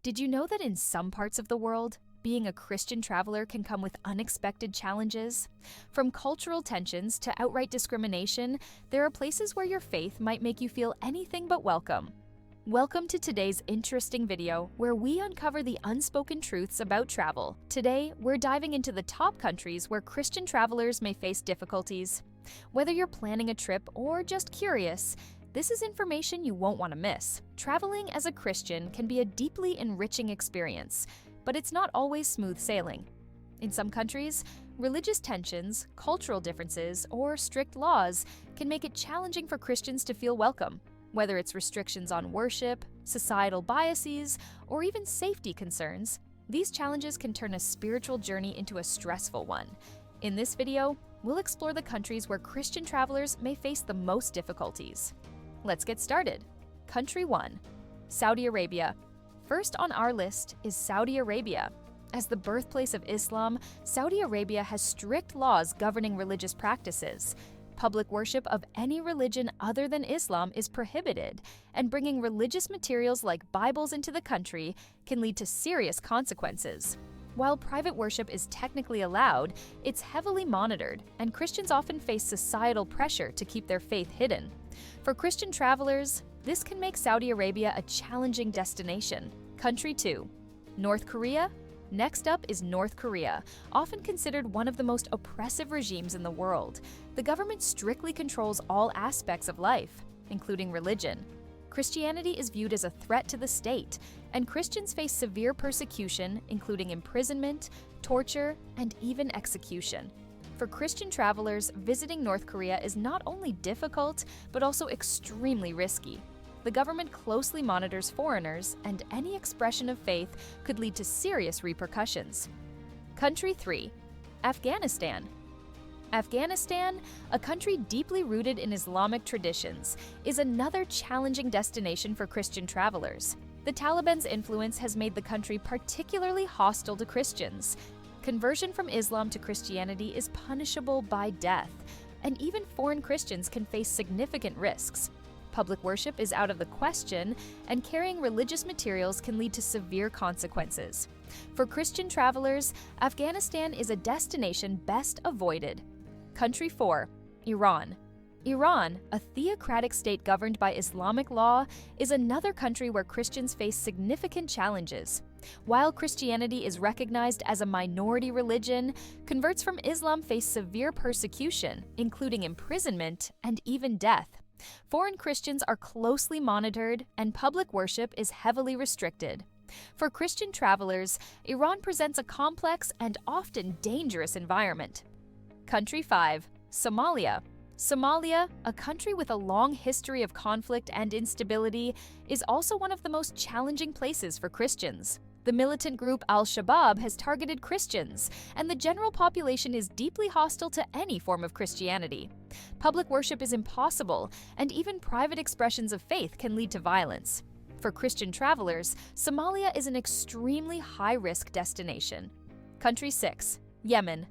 Did you know that in some parts of the world, being a Christian traveler can come with unexpected challenges? From cultural tensions to outright discrimination, there are places where your faith might make you feel anything but welcome. Welcome to today's interesting video, where we uncover the unspoken truths about travel. Today, we're diving into the top countries where Christian travelers may face difficulties. Whether you're planning a trip or just curious, this is information you won't want to miss. Traveling as a Christian can be a deeply enriching experience, but it's not always smooth sailing. In some countries, religious tensions, cultural differences, or strict laws can make it challenging for Christians to feel welcome. Whether it's restrictions on worship, societal biases, or even safety concerns, these challenges can turn a spiritual journey into a stressful one. In this video, we'll explore the countries where Christian travelers may face the most difficulties. Let's get started. Country 1. Saudi Arabia. First on our list is Saudi Arabia. As the birthplace of Islam, Saudi Arabia has strict laws governing religious practices. Public worship of any religion other than Islam is prohibited, and bringing religious materials like Bibles into the country can lead to serious consequences. While private worship is technically allowed, it's heavily monitored, and Christians often face societal pressure to keep their faith hidden. For Christian travelers, this can make Saudi Arabia a challenging destination. Country 2. North Korea. Next up is North Korea, often considered one of the most oppressive regimes in the world. The government strictly controls all aspects of life, including religion. Christianity is viewed as a threat to the state, and Christians face severe persecution, including imprisonment, torture, and even execution. For Christian travelers, visiting North Korea is not only difficult, but also extremely risky. The government closely monitors foreigners, and any expression of faith could lead to serious repercussions. Country 3. Afghanistan. Afghanistan, a country deeply rooted in Islamic traditions, is another challenging destination for Christian travelers. The Taliban's influence has made the country particularly hostile to Christians. Conversion from Islam to Christianity is punishable by death, and even foreign Christians can face significant risks. Public worship is out of the question, and carrying religious materials can lead to severe consequences. For Christian travelers, Afghanistan is a destination best avoided. Country 4. Iran. Iran, a theocratic state governed by Islamic law, is another country where Christians face significant challenges. While Christianity is recognized as a minority religion, converts from Islam face severe persecution, including imprisonment and even death. Foreign Christians are closely monitored, and public worship is heavily restricted. For Christian travelers, Iran presents a complex and often dangerous environment. Country 5. Somalia. Somalia, a country with a long history of conflict and instability, is also one of the most challenging places for Christians. The militant group Al-Shabaab has targeted Christians, and the general population is deeply hostile to any form of Christianity. Public worship is impossible, and even private expressions of faith can lead to violence. For Christian travelers, Somalia is an extremely high-risk destination. Country 6. Yemen.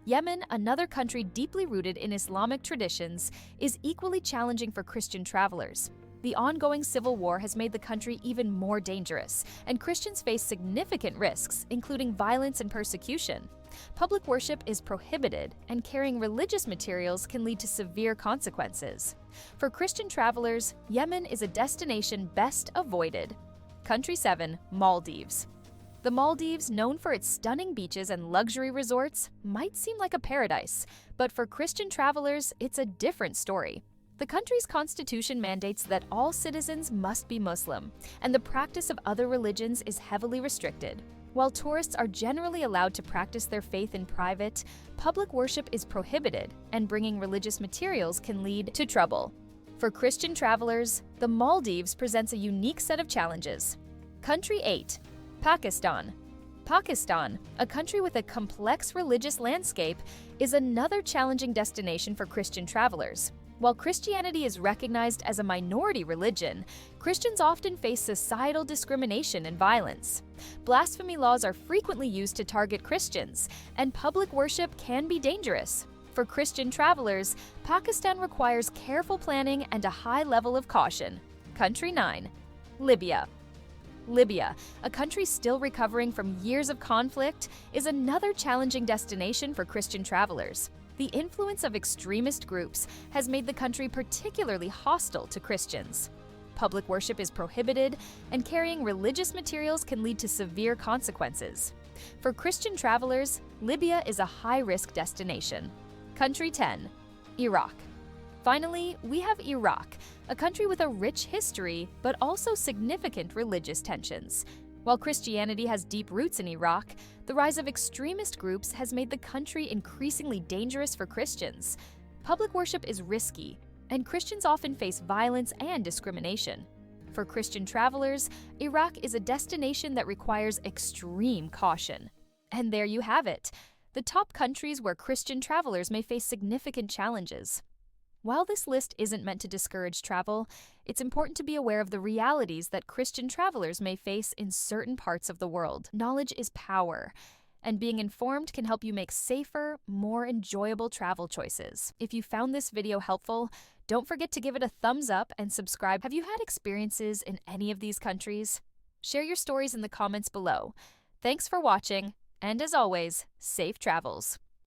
Yemen, another country deeply rooted in Islamic traditions, is equally challenging for Christian travelers. The ongoing civil war has made the country even more dangerous, and Christians face significant risks, including violence and persecution. Public worship is prohibited, and carrying religious materials can lead to severe consequences. For Christian travelers, Yemen is a destination best avoided. Country 7. Maldives. The Maldives, known for its stunning beaches and luxury resorts, might seem like a paradise, but for Christian travelers, it's a different story. The country's constitution mandates that all citizens must be Muslim, and the practice of other religions is heavily restricted. While tourists are generally allowed to practice their faith in private, public worship is prohibited, and bringing religious materials can lead to trouble. For Christian travelers, the Maldives presents a unique set of challenges. Country 8. Pakistan. Pakistan, a country with a complex religious landscape, is another challenging destination for Christian travelers. While Christianity is recognized as a minority religion, Christians often face societal discrimination and violence. Blasphemy laws are frequently used to target Christians, and public worship can be dangerous. For Christian travelers, Pakistan requires careful planning and a high level of caution. Country 9. Libya. Libya, a country still recovering from years of conflict, is another challenging destination for Christian travelers. The influence of extremist groups has made the country particularly hostile to Christians. Public worship is prohibited, and carrying religious materials can lead to severe consequences. For Christian travelers, Libya is a high-risk destination. Country 10. Iraq. Finally, we have Iraq, a country with a rich history, but also significant religious tensions. While Christianity has deep roots in Iraq, the rise of extremist groups has made the country increasingly dangerous for Christians. Public worship is risky, and Christians often face violence and discrimination. For Christian travelers, Iraq is a destination that requires extreme caution. And there you have it, the top countries where Christian travelers may face significant challenges. While this list isn't meant to discourage travel, it's important to be aware of the realities that Christian travelers may face in certain parts of the world. Knowledge is power, and being informed can help you make safer, more enjoyable travel choices. If you found this video helpful, don't forget to give it a thumbs up and subscribe. Have you had experiences in any of these countries? Share your stories in the comments below. Thanks for watching, and as always, safe travels.